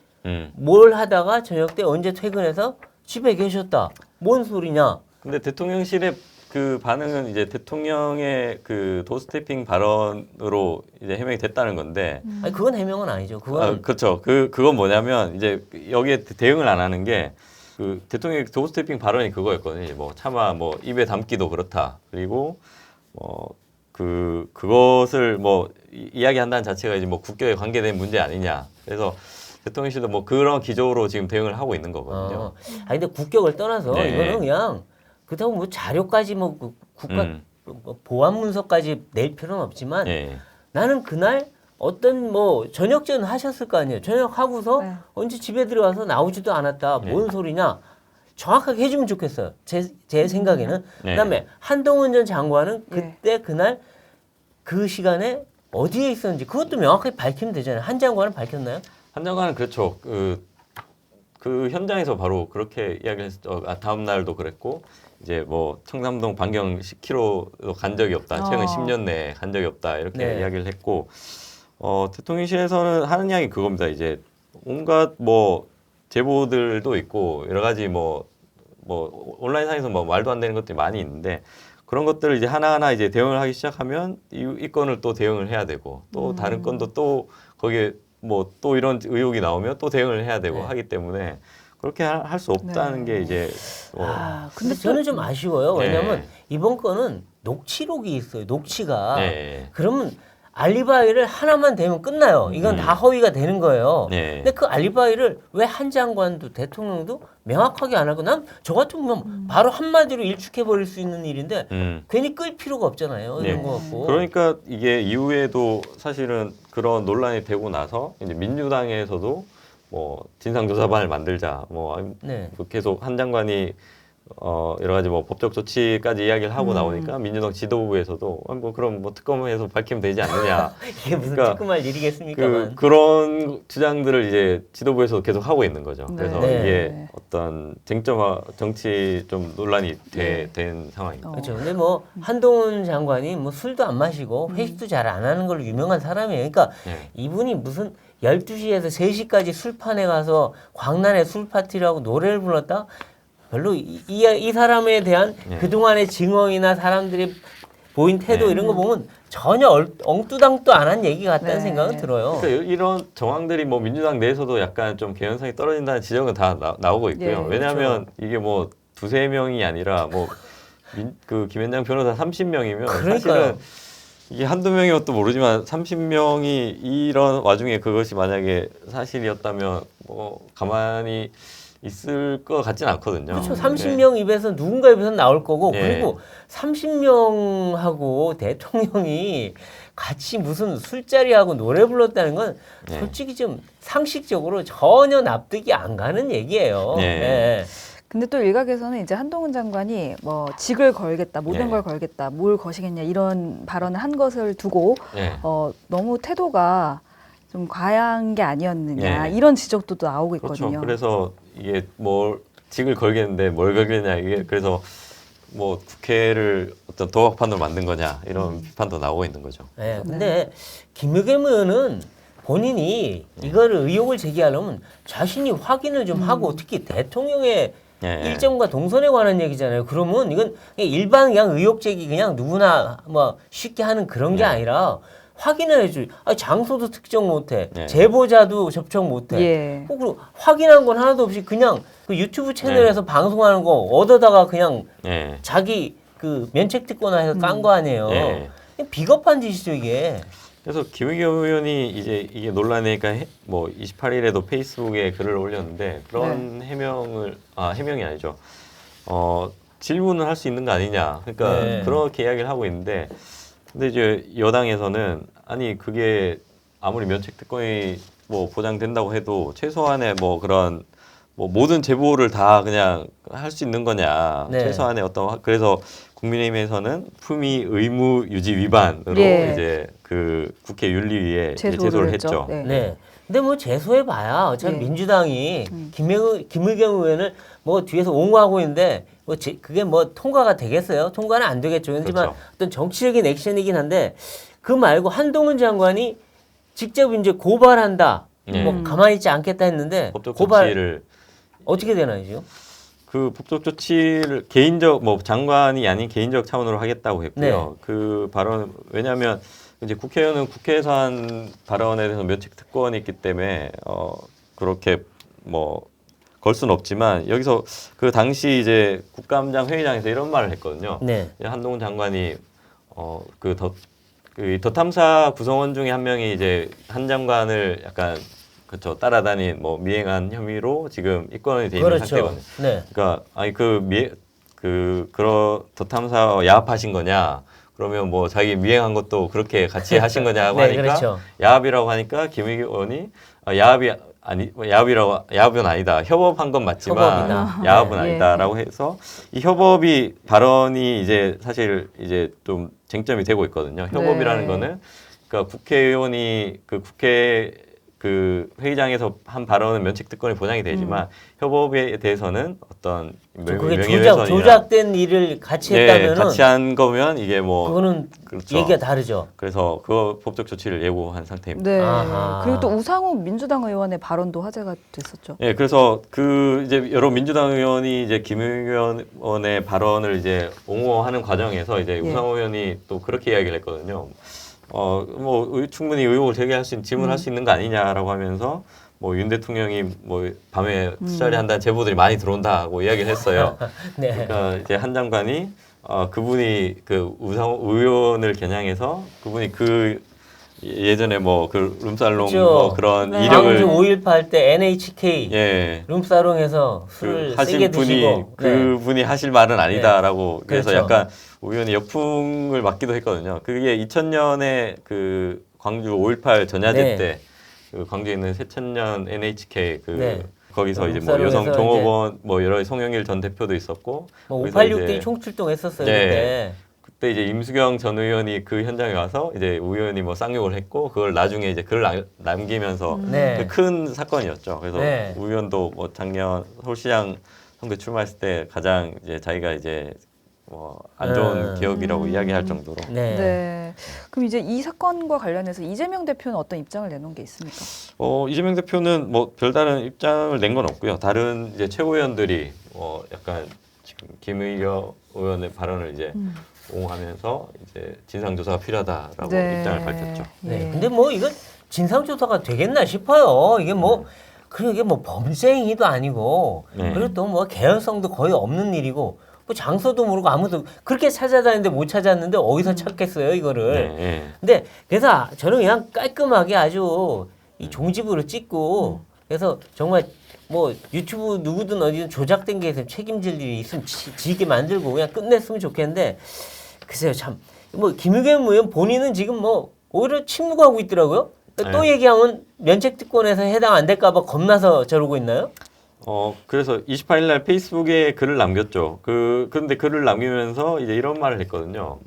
뭘 하다가 저녁 때 언제 퇴근해서 집에 계셨다. 뭔 소리냐? 근데 대통령실의 그 반응은 이제 대통령의 그 도스태핑 발언으로 이제 해명이 됐다는 건데. 아니 그건 해명은 아니죠. 그건 그렇죠. 그건 뭐냐면 이제 여기에 대응을 안 하는 게 그 대통령의 도스태핑 발언이 그거였거든요. 뭐 차마 뭐 입에 담기도 그렇다. 그리고 그것을 뭐 이야기한다는 자체가 이제 뭐 국교에 관계된 문제 아니냐. 그래서 대통령실도 뭐 그런 기조로 지금 대응을 하고 있는 거거든요. 근데 국격을 떠나서 이거는 그냥 그렇다고 뭐 자료까지 뭐 국가 보안 문서까지 낼 필요는 없지만 나는 그날 어떤 뭐 저녁전 하셨을 거 아니에요. 저녁 하고서 언제 집에 들어가서 나오지도 않았다. 뭔 소리냐? 정확하게 해주면 좋겠어요. 제 생각에는. 그다음에 한동훈 전 장관은 그때 그날 그 시간에 어디에 있었는지 그것도 명확하게 밝히면 되잖아요. 한 장관은 밝혔나요? 한 장관은 그렇죠. 그 현장에서 바로 그렇게 이야기를 했죠. 다음 날도 그랬고 이제 뭐 청담동 반경 10km도 간 적이 없다. 최근 10년 내에 간 적이 없다. 이렇게 이야기를 했고 대통령실에서는 하는 이야기 그겁니다. 이제 온갖 뭐 제보들도 있고 여러 가지 뭐 온라인상에서 뭐 말도 안 되는 것들이 많이 있는데 그런 것들을 이제 하나하나 이제 대응을 하기 시작하면 이 건을 또 대응을 해야 되고 또 다른 건도 또 거기에 뭐 또 이런 의혹이 나오면 또 대응을 해야 되고 하기 때문에 그렇게 할 수 없다는 게 이제 근데 저는 좀 아쉬워요. 왜냐하면 이번 건은 녹취록이 있어요. 녹취가. 그러면 알리바이를 하나만 대면 끝나요. 이건 다 허위가 되는 거예요. 근데 그 알리바이를 왜 한 장관도 대통령도 명확하게 안 하고 난 저 같으면 바로 한마디로 일축해 버릴 수 있는 일인데 괜히 끌 필요가 없잖아요. 이런 거 같고. 그러니까 이게 이후에도 사실은 그런 논란이 되고 나서 이제 민주당에서도 뭐 진상조사반을 만들자, 뭐 네. 계속 한 장관이 여러 가지 뭐 법적 조치까지 이야기를 하고 나오니까 민주당 지도부에서도 뭐 그럼 뭐 특검해서 밝히면 되지 않느냐. 이게 무슨 그러니까 특검할 일이겠습니까만. 그런 주장들을 이제 지도부에서 계속 하고 있는 거죠. 네. 그래서 네. 이게 어떤 쟁점화 정치 좀 논란이 된 상황입니다. 그렇죠. 근데 뭐 한동훈 장관이 뭐 술도 안 마시고 회식도 잘 안 하는 걸로 유명한 사람이에요. 그러니까 네. 이분이 무슨 12시에서 3시까지 술판에 가서 광란에 술 파티를 하고 노래를 불렀다? 별로 이 사람에 대한 네. 그동안의 증언이나 사람들이 보인 태도 네. 이런 거 보면 전혀 엉뚜당도 안 한 얘기 같다는 네. 생각은 들어요. 그러니까 이런 정황들이 뭐 민주당 내에서도 약간 좀 개연성이 떨어진다는 지적은 다 나오고 있고요. 네, 왜냐하면 이게 뭐 두세 명이 아니라 뭐 그 김현장 변호사 30명이면 그러니까요. 사실은 이게 한두 명이면 또 모르지만 30명이 이런 와중에 그것이 만약에 사실이었다면 뭐 가만히 있을 것 같진 않거든요. 그렇죠. 네. 30명 입에서 누군가 입에서 나올 거고 네. 그리고 30명하고 대통령이 같이 무슨 술자리하고 노래 불렀다는 건 네. 솔직히 좀 상식적으로 전혀 납득이 안 가는 얘기예요. 네. 네. 근데 또 일각에서는 이제 한동훈 장관이 뭐 직을 걸겠다, 모든 네. 걸 걸겠다, 뭘 거시겠냐 이런 발언을 한 것을 두고 네. 너무 태도가 좀 과한 게 아니었느냐 네. 이런 지적도 또 나오고 있거든요. 그렇죠. 그래서 이게 뭘 직을 걸겠는데 뭘 걸겠냐 이게 그래서 뭐 국회를 어떤 도박판으로 만든 거냐 이런 비판도 나오고 있는 거죠. 네. 근데 김의겸 의원은 본인이 이거를 의혹을 제기하려면 자신이 확인을 좀 하고 특히 대통령의 예. 일정과 동선에 관한 얘기잖아요. 그러면 이건 그냥 일반 그냥 의혹 제기 그냥 누구나 뭐 쉽게 하는 그런 게 네. 아니라 확인을 해줘. 장소도 특정 못해. 네. 제보자도 접촉 못해. 예. 그리고 확인한 건 하나도 없이 그냥 그 유튜브 채널에서 방송하는 거 얻어다가 그냥 예. 자기 그 면책 특권화해서 깐 거 아니에요. 예. 비겁한 짓이죠 이게. 그래서 김의겸 의원이 이제 이게 논란이니까 뭐 28일에도 페이스북에 글을 올렸는데 그런 해명이 아니죠. 질문을 할 수 있는 거 아니냐. 그러니까 네. 그렇게 이야기를 하고 있는데 근데 이제 여당에서는 아니 그게 아무리 면책 특권이 뭐 보장된다고 해도 최소한의 뭐 그런 뭐 모든 제보를 다 그냥 할 수 있는 거냐. 네. 최소한의 그래서 국민의힘에서는 품위 의무 유지 위반으로 예. 이제 그 국회 윤리위에 제소를 제소를 했죠. 했죠. 네. 네. 근데 뭐 제소해봐야 어차피 예. 민주당이 김의겸 의원을 뭐 뒤에서 옹호하고 있는데 뭐 그게 뭐 통과가 되겠어요? 통과는 안 되겠죠. 하지만 그렇죠. 어떤 정치적인 액션이긴 한데 그 말고 한동훈 장관이 직접 이제 고발한다. 뭐 가만히 있지 않겠다 했는데 법적 고발 조치를 어떻게 되나요? 그 법적 조치를 개인적 뭐 장관이 아닌 개인적 차원으로 하겠다고 했고요. 그 발언 왜냐하면 이제 국회의원은 국회에서 한 발언에 대해서 면책 특권이 있기 때문에 그렇게 뭐 걸 수는 없지만 여기서 그 당시 이제 국감장 회의장에서 이런 말을 했거든요. 네. 한동훈 장관이 더 탐사 구성원 중에 한 명이 이제 한 장관을 약간 그렇죠 따라다닌 뭐 미행한 혐의로 지금 입건이 돼 있는 그렇죠. 상태거든요. 네. 그러니까 아니 더 탐사 야합하신 거냐? 그러면 뭐 자기 미행한 것도 그렇게 같이 하신 거냐고 네, 하니까 그렇죠. 야합이라고 하니까 김의겸 의원이 야합은 아니다. 협업한 건 맞지만 협업이다. 야합은 네. 아니다라고 해서 이 협업이 발언이 이제 사실 이제 좀 쟁점이 되고 있거든요. 협업이라는 네. 거는 그러니까 국회의원이 국회 회의장에서 한 발언은 면책 특권이 보장이 되지만 협업에 대해서는 어떤 그게 명예훼손이나 조작된 일을 같이 네, 했다면은 같이 한 거면 이게 뭐 그거는 그렇죠. 얘기가 다르죠. 그래서 그 법적 조치를 예고한 상태입니다. 네. 아하. 그리고 또 우상호 민주당 의원의 발언도 화제가 됐었죠. 예, 그래서 이제 여러 민주당 의원이 이제 김의겸 의원의 발언을 이제 옹호하는 과정에서 이제 예. 우상호 의원이 또 그렇게 이야기를 했거든요. 충분히 의혹을 제기할 수 있는 질문할 수 있는 거 아니냐라고 하면서 뭐 윤 대통령이 뭐 밤에 술자리 한다는 제보들이 많이 들어온다고 이야기를 했어요. 네. 그러니까 이제 한 장관이 그분이 그 우상호 의원을 겨냥해서 그분이 예전에 뭐 그 룸살롱 그렇죠. 뭐 그런 네. 광주 이력을 5.18 할 때 NHK 예. 룸사롱에서 술을 세게 하신 분이 드시고 네. 그분이 하실 말은 아니다라고 그래서 그렇죠. 약간 의원이 역풍을 맞기도 했거든요. 그게 2000년에 그 광주 5.18 전야제 네. 때 그 광주에 있는 새천년 NHK 그 네. 거기서 이제 뭐 목사로에서 여성 종업원 뭐 여러 송영일 전 대표도 있었고 뭐 거기서 586들이 이제 총출동했었어요 네. 그때. 그때 이제 임수경 전 의원이 그 현장에 와서 이제 우 의원이 뭐 쌍욕을 했고 그걸 나중에 이제 글을 남기면서 네. 그 큰 사건이었죠. 그래서 네. 우 의원도 뭐 작년 서울시장 선거 출마했을 때 가장 이제 자기가 이제 뭐 안 좋은 기억이라고 이야기할 정도로. 네. 네. 그럼 이제 이 사건과 관련해서 이재명 대표는 어떤 입장을 내놓은 게 있습니까? 이재명 대표는 뭐 별다른 입장을 낸 건 없고요. 다른 이제 최고위원들이 약간 지금 김의겸 의원의 발언을 이제 옹호하면서 이제 진상조사가 필요하다라고 네. 입장을 밝혔죠. 네. 예. 근데 뭐 이건 진상조사가 되겠나 싶어요. 이게 뭐 그리고 이게 뭐 범죄 행위도 아니고 네. 그리고 또 뭐 개연성도 거의 없는 일이고 뭐 장소도 모르고 아무도 그렇게 찾아다니는데 못 찾았는데 어디서 찾겠어요 이거를. 네. 근데 그래서 저는 그냥 깔끔하게 아주 이 종집으로 찍고 그래서 정말 뭐 유튜브 누구든 어디든 조작된 게 있으면 책임질 일이 있으면 지게 만들고 그냥 끝냈으면 좋겠는데 글쎄요 참 뭐 김의겸 의원 본인은 지금 뭐 오히려 침묵하고 있더라고요. 또 네. 얘기하면 면책특권에서 해당 안 될까 봐 겁나서 저러고 있나요? 그래서 28일 날 페이스북에 글을 남겼죠. 근데 글을 남기면서 이제 이런 말을 했거든요.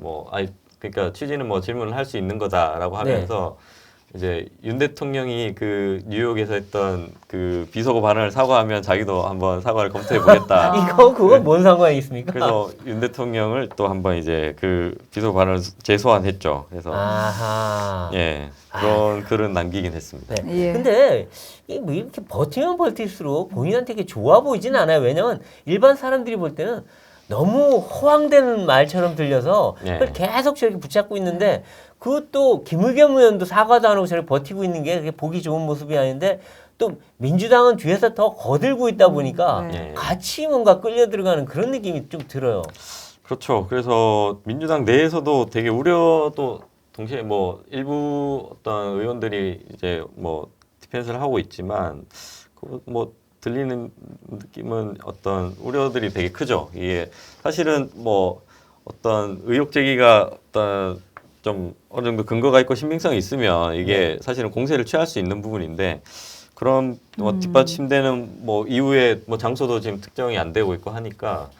그러니까 취지는 뭐 질문을 할 수 있는 거다라고 하면서 이제 윤 대통령이 그 뉴욕에서 했던 그 비속어 발언을 사과하면 자기도 한번 사과를 검토해 보겠다. 그거 뭔 상관이 있습니까? 그래서 윤 대통령을 또 한번 이제 그 비속어 발언을 재소환했죠. 그래서 아하. 예 그런 글은 남기긴 했습니다. 네. 예. 근데 뭐 이렇게 버티면 버틸수록 본인한테 이게 좋아 보이진 않아요. 왜냐면 일반 사람들이 볼 때는 너무 허황되는 말처럼 들려서 네. 그걸 계속 저렇게 붙잡고 있는데 그것도 김의겸 의원도 사과도 안 하고 저렇게 버티고 있는 게 그렇게 보기 좋은 모습이 아닌데 또 민주당은 뒤에서 더 거들고 있다 보니까 네. 같이 뭔가 끌려 들어가는 그런 느낌이 좀 들어요. 그렇죠. 그래서 민주당 내에서도 되게 우려도 동시에 뭐 일부 어떤 의원들이 이제 뭐 디펜스를 하고 있지만 뭐 들리는 느낌은 어떤 우려들이 되게 크죠. 이게 사실은 뭐 어떤 의혹 제기가 어떤 좀 어느 정도 근거가 있고 신빙성이 있으면 이게 사실은 공세를 취할 수 있는 부분인데 그런 뭐 뒷받침되는 뭐 이후에 뭐 장소도 지금 특정이 안 되고 있고 하니까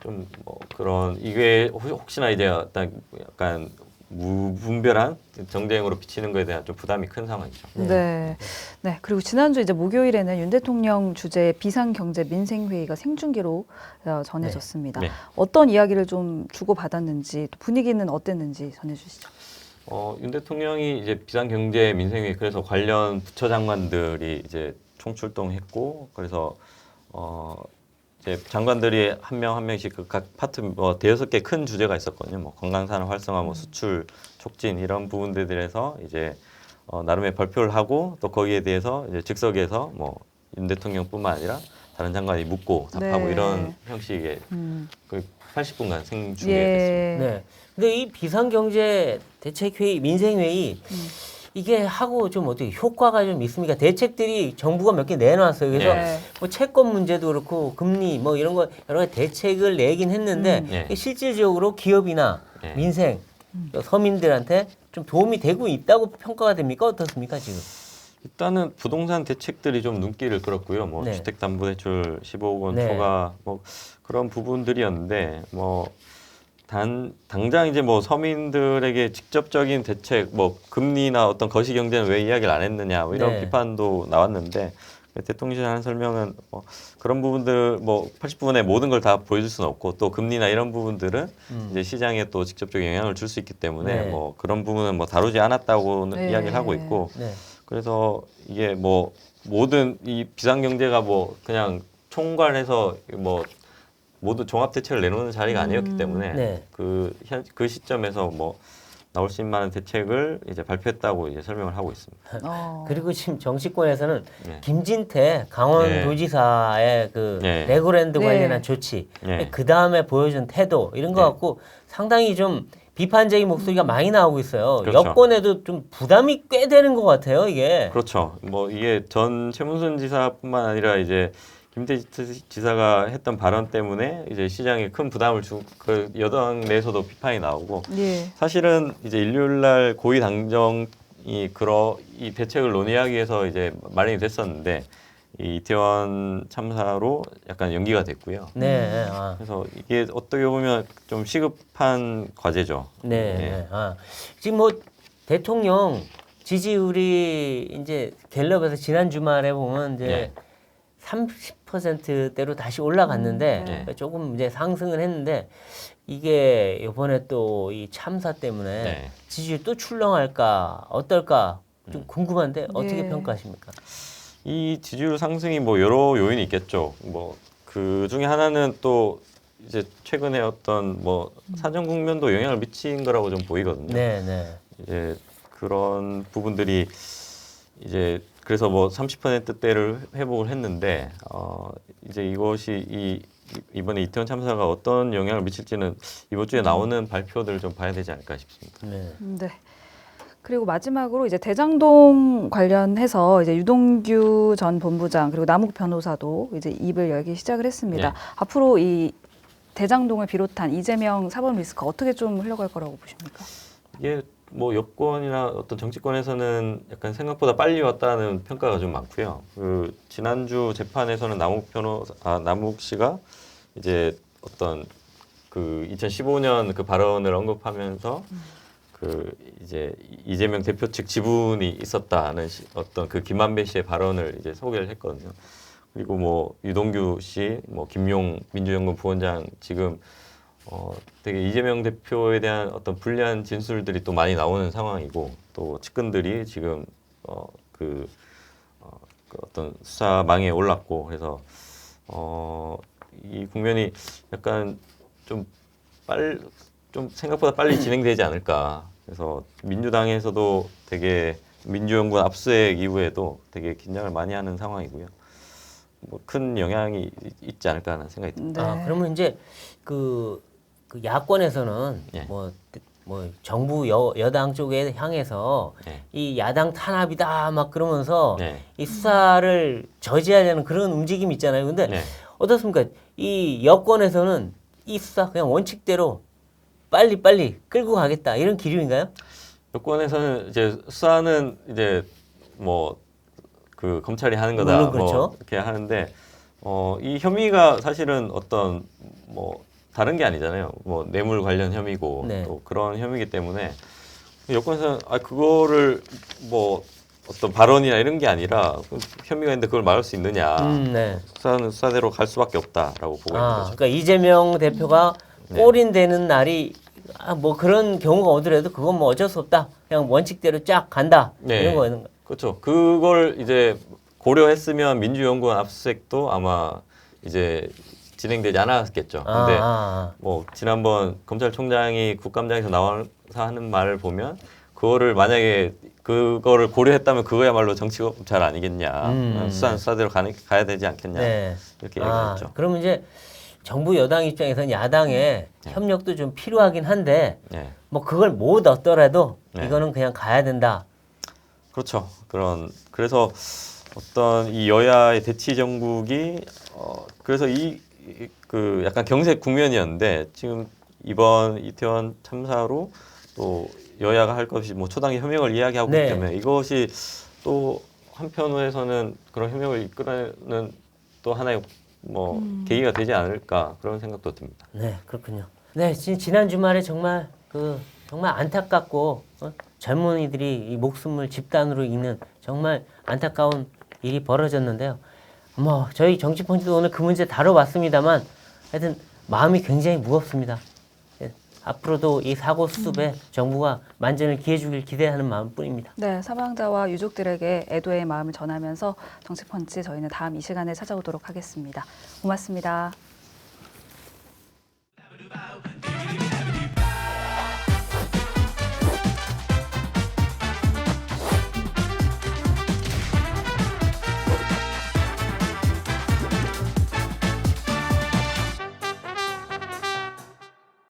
좀 뭐 그런 이게 혹시나 이제 어떤 약간 무분별한 정쟁으로 비치는 것에 대한 좀 부담이 큰 상황이죠. 네. 네. 그리고 지난주 이제 목요일에는 윤 대통령 주재의 비상경제 민생회의가 생중계로 전해졌습니다. 네. 어떤 이야기를 좀 주고받았는지 또 분위기는 어땠는지 전해주시죠. 윤 대통령이 이제 비상경제 민생회의 그래서 관련 부처 장관들이 이제 총출동했고 그래서 이제 장관들이 한 명 한 명씩 그 각 파트 뭐 대여섯 개 큰 주제가 있었거든요. 뭐 관광산업 활성화, 뭐 수출 촉진 이런 부분들에서 이제 나름의 발표를 하고 또 거기에 대해서 이제 즉석에서 뭐 윤 대통령뿐만 아니라 다른 장관이 묻고 답하고 네. 이런 형식의 거의 80분간 생중계됐습니다. 예. 네. 근데 이 비상경제 대책회의, 민생회의 이게 하고 좀 어떻게 효과가 좀 있습니까? 대책들이 정부가 몇 개 내놨어요. 그래서 네. 뭐 채권 문제도 그렇고 금리 뭐 이런 거 여러 가지 대책을 내긴 했는데 네. 이게 실질적으로 기업이나 네. 민생, 또 서민들한테 좀 도움이 되고 있다고 평가가 됩니까? 어떻습니까 지금? 일단은 부동산 대책들이 좀 눈길을 끌었고요. 뭐 네. 주택담보대출 15억 원 네. 초과 뭐 그런 부분들이었는데 뭐 당장 이제 뭐 서민들에게 직접적인 대책 뭐 금리나 어떤 거시 경제는 왜 이야기를 안 했느냐 뭐 이런 네. 비판도 나왔는데 대통령실이 하는 설명은 뭐 그런 부분들 뭐 80부분의 모든 걸 다 보여줄 수는 없고 또 금리나 이런 부분들은 이제 시장에 또 직접적인 영향을 줄 수 있기 때문에 네. 뭐 그런 부분은 뭐 다루지 않았다고는 네. 이야기를 하고 있고 네. 그래서 이게 뭐 모든 이 비상경제가 뭐 그냥 총괄해서 뭐 모두 종합 대책을 내놓는 자리가 아니었기 때문에 네. 그 시점에서 뭐 나올 수 있는 많은 대책을 이제 발표했다고 이제 설명을 하고 있습니다. 그리고 지금 정치권에서는 네. 김진태 강원도지사의 그 네. 레고랜드 네. 관련한 조치, 네. 그 다음에 보여준 태도 이런 거 네. 갖고 상당히 좀 비판적인 목소리가 많이 나오고 있어요. 그렇죠. 여권에도 좀 부담이 꽤 되는 것 같아요, 이게. 그렇죠. 뭐 이게 전 최문순 지사뿐만 아니라 이제 김태희 지사가 했던 발언 때문에 이제 시장에 큰 부담을 그 여당 내에서도 비판이 나오고 예. 사실은 이제 일요일 날 고위 당정 이 대책을 논의하기 위해서 이제 마련이 됐었는데 이 이태원 참사로 약간 연기가 됐고요. 네. 그래서 이게 어떻게 보면 좀 시급한 과제죠. 네. 네. 네. 지금 뭐 대통령 지지율이 이제 갤럽에서 지난 주말에 보면 이제 네. 30%대로 다시 올라갔는데 네. 조금 이제 상승을 했는데 이게 이번에 또 이 참사 때문에 네. 지지율 또 출렁할까 어떨까 좀 궁금한데 어떻게 예. 평가하십니까? 이 지지율 상승이 뭐 여러 요인이 있겠죠. 뭐 그 중에 하나는 또 이제 최근에 어떤 뭐 사정 국면도 영향을 미친 거라고 좀 보이거든요. 네, 네. 이제 그런 부분들이 이제 그래서 뭐 30%대를 회복을 했는데 이제 이것이 이번에 이태원 참사가 어떤 영향을 미칠지는 이번 주에 나오는 발표들을 좀 봐야 되지 않을까 싶습니다. 네. 네. 그리고 마지막으로 이제 대장동 관련해서 이제 유동규 전 본부장 그리고 남욱 변호사도 이제 입을 열기 시작을 했습니다. 네. 앞으로 이 대장동을 비롯한 이재명 사법 리스크 어떻게 좀 흘러갈 거라고 보십니까? 이게 뭐 여권이나 어떤 정치권에서는 약간 생각보다 빨리 왔다는 평가가 좀 많고요. 그 지난주 재판에서는 남욱 씨가 이제 어떤 그 2015년 그 발언을 언급하면서 그 이제 이재명 대표 측 지분이 있었다는 어떤 그 김만배 씨의 발언을 이제 소개를 했거든요. 그리고 뭐 유동규 씨, 뭐 김용 민주연구원 부원장 지금 되게 이재명 대표에 대한 어떤 불리한 진술들이 또 많이 나오는 상황이고 또 측근들이 지금 그 어떤 수사망에 올랐고 그래서 이 국면이 약간 좀 생각보다 빨리 진행되지 않을까. 그래서 민주당에서도 되게 민주연구원 압수수색 이후에도 되게 긴장을 많이 하는 상황이고요. 뭐 큰 영향이 있지 않을까 하는 생각이 듭니다. 네. 그러면 이제 그 야권에서는 예. 뭐 정부 여당 쪽에 향해서 네. 이 야당 탄압이다 막 그러면서 네. 이 수사를 저지하려는 그런 움직임이 있잖아요. 근데 네. 어떻습니까? 이 여권에서는 이 수사 그냥 원칙대로 빨리 끌고 가겠다 이런 기류인가요? 여권에서는 이제 수사는 이제 뭐 그 검찰이 하는 거다 물론 그렇죠. 뭐 이렇게 하는데 이 혐의가 사실은 어떤 뭐 다른 게 아니잖아요. 뭐 뇌물 관련 혐의고 네. 또 그런 혐의이기 때문에 여권에서는 그거를 뭐 어떤 발언이나 이런 게 아니라 혐의가 있는데 그걸 말할 수 있느냐. 네. 수사는 수사대로 갈 수밖에 없다라고 보고 있는 거죠. 그러니까 이재명 대표가 네. 올인되는 날이 뭐 그런 경우가 오더라도 그건 뭐 어쩔 수 없다. 그냥 원칙대로 쫙 간다. 네. 이런 거는 그렇죠. 그걸 이제 고려했으면 민주연구원 압수수색도 아마 이제 진행되지 않았겠죠. 근데 뭐 지난번 검찰총장이 국감장에서 나와서 하는 말을 보면 그거를 만약에 그거를 고려했다면 그거야말로 정치 검찰 아니겠냐. 수사는 수사대로 가야 되지 않겠냐. 네. 이렇게 얘기했죠. 그러면 이제 정부 여당 입장에서는 야당의 협력도 좀 필요하긴 한데 네. 뭐 그걸 못 얻더라도 네. 이거는 그냥 가야 된다. 그렇죠. 그래서 어떤 이 여야의 대치 정국이 그래서 그 약간 경색 국면이었는데 지금 이번 이태원 참사로 또 여야가 할 것이 뭐 초당의 협력을 이야기하고 네. 있기 때문에 이것이 또 한편에서는 그런 협력을 이끌어내는 또 하나의 뭐 계기가 되지 않을까 그런 생각도 듭니다. 네, 그렇군요. 네, 지난 주말에 정말 정말 안타깝고 젊은이들이 이 목숨을 집단으로 잃는 정말 안타까운 일이 벌어졌는데요. 뭐 저희 정치펀치도 오늘 그 문제 다뤄봤습니다만 하여튼 마음이 굉장히 무겁습니다. 예, 앞으로도 이 사고 수습에 정부가 만전을 기해주길 기대하는 마음뿐입니다. 네, 사망자와 유족들에게 애도의 마음을 전하면서 정치펀치 저희는 다음 이 시간에 찾아오도록 하겠습니다. 고맙습니다.